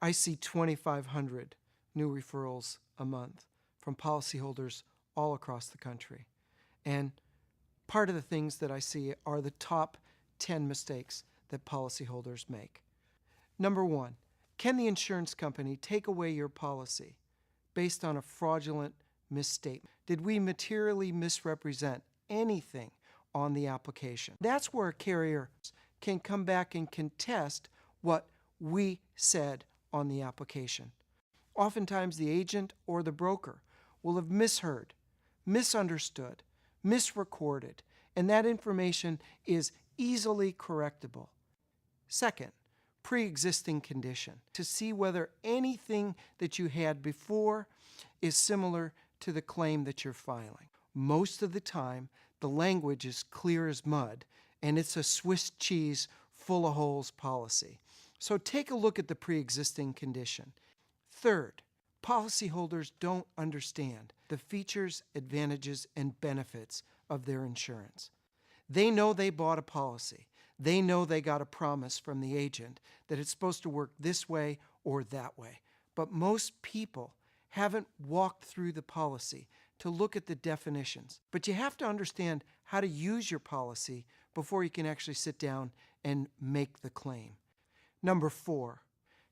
I see 2,500 new referrals a month from policyholders all across the country. And part of the things that I see are the top 10 mistakes that policyholders make. Number one, can the insurance company take away your policy based on a fraudulent misstatement? Did we materially misrepresent anything on the application? That's where a carrier can come back and contest what we said on the application. Oftentimes the agent or the broker will have misheard, misunderstood, misrecorded, and that information is easily correctable. Second, pre-existing condition, to see whether anything that you had before is similar to the claim that you're filing. Most of the time, the language is clear as mud, and it's a Swiss cheese full of holes policy. So take a look at the pre-existing condition. Third, policyholders don't understand the features, advantages, and benefits of their insurance. They know they bought a policy. They know they got a promise from the agent that it's supposed to work this way or that way. But most people haven't walked through the policy to look at the definitions. But you have to understand how to use your policy before you can actually sit down and make the claim. Number four,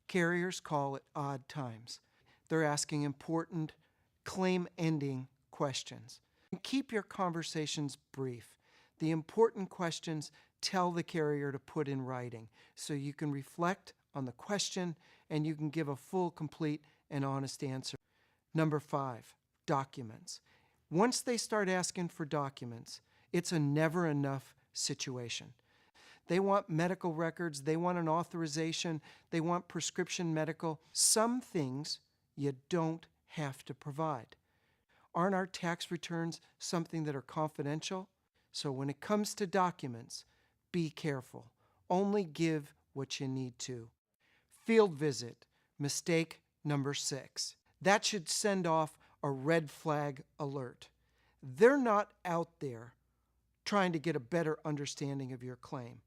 carriers call it odd times. They're asking important claim-ending questions. Keep your conversations brief. The important questions tell the carrier to put in writing so you can reflect on the question and you can give a full, complete, and honest answer. Number five, documents. Once they start asking for documents, it's a never enough situation. They want medical records, they want an authorization, they want prescription medical. Some things you don't have to provide. Aren't our tax returns something that are confidential? So when it comes to documents, be careful. Only give what you need to. Field visit, mistake number 6. That should send off a red flag alert. They're not out there trying to get a better understanding of your claim.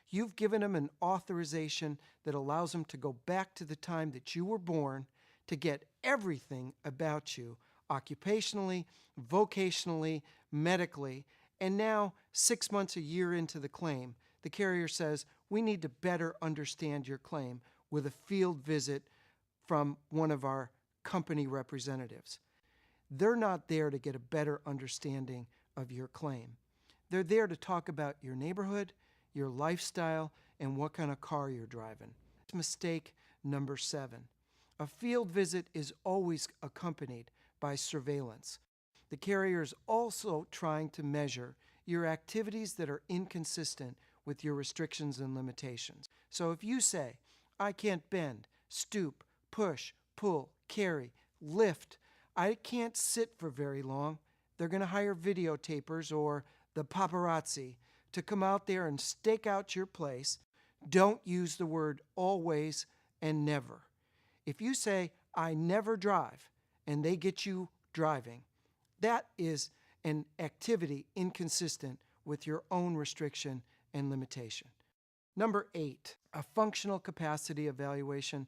You've given them an authorization that allows them to go back to the time that you were born to get everything about you, occupationally, vocationally, medically, and now 6 months, a year into the claim, the carrier says, we need to better understand your claim with a field visit from one of our company representatives. They're not there to get a better understanding of your claim. They're there to talk about your neighborhood, your lifestyle, and what kind of car you're driving. Mistake number 7. A field visit is always accompanied by surveillance. The carrier is also trying to measure your activities that are inconsistent with your restrictions and limitations. So if you say, I can't bend, stoop, push, pull, carry, lift, I can't sit for very long, they're going to hire videotapers or the paparazzi to come out there and stake out your place. Don't use the word always and never. If you say, I never drive, and they get you driving, that is an activity inconsistent with your own restriction and limitation. Number 8, a functional capacity evaluation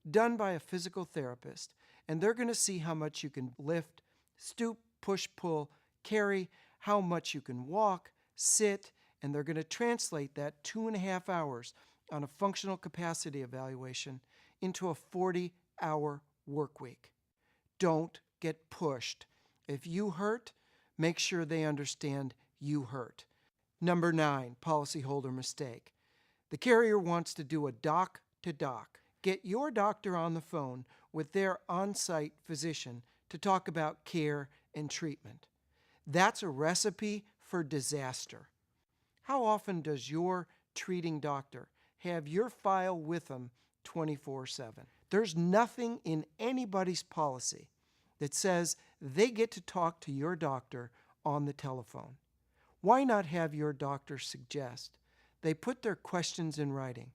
done by a physical therapist, and they're going to see how much you can lift, stoop, push, pull, carry, how much you can walk, sit, and they're going to translate that 2.5 hours on a functional capacity evaluation into a 40-hour work week. Don't get pushed. If you hurt, make sure they understand you hurt. Number 9, policyholder mistake. The carrier wants to do a doc-to-doc. Get your doctor on the phone with their on-site physician to talk about care and treatment. That's a recipe for disaster. How often does your treating doctor have your file with them 24/7? There's nothing in anybody's policy that says they get to talk to your doctor on the telephone. Why not have your doctor suggest they put their questions in writing?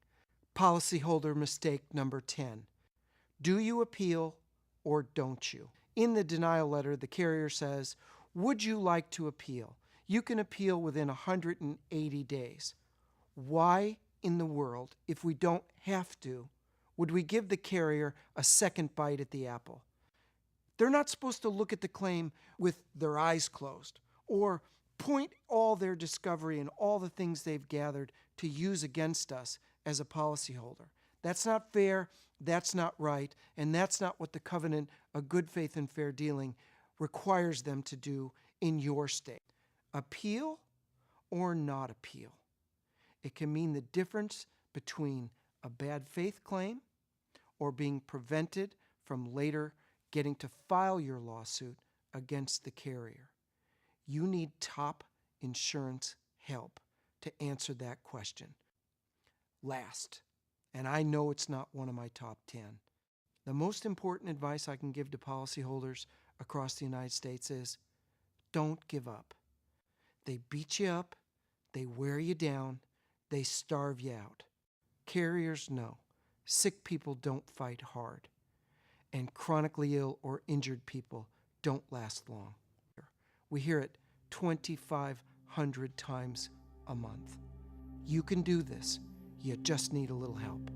Policyholder mistake number 10. Do you appeal or don't you? In the denial letter, the carrier says, would you like to appeal? You can appeal within 180 days. Why in the world, if we don't have to, would we give the carrier a second bite at the apple? They're not supposed to look at the claim with their eyes closed or point all their discovery and all the things they've gathered to use against us as a policyholder. That's not fair, that's not right, and that's not what the covenant of good faith and fair dealing requires them to do in your state. Appeal or not appeal. It can mean the difference between a bad faith claim or being prevented from later getting to file your lawsuit against the carrier. You need top insurance help to answer that question. Last, and I know it's not one of my top 10, the most important advice I can give to policyholders across the United States is don't give up. They beat you up, they wear you down, they starve you out. Carriers know sick people don't fight hard, and chronically ill or injured people don't last long. We hear it 2,500 times a month. You can do this. You just need a little help.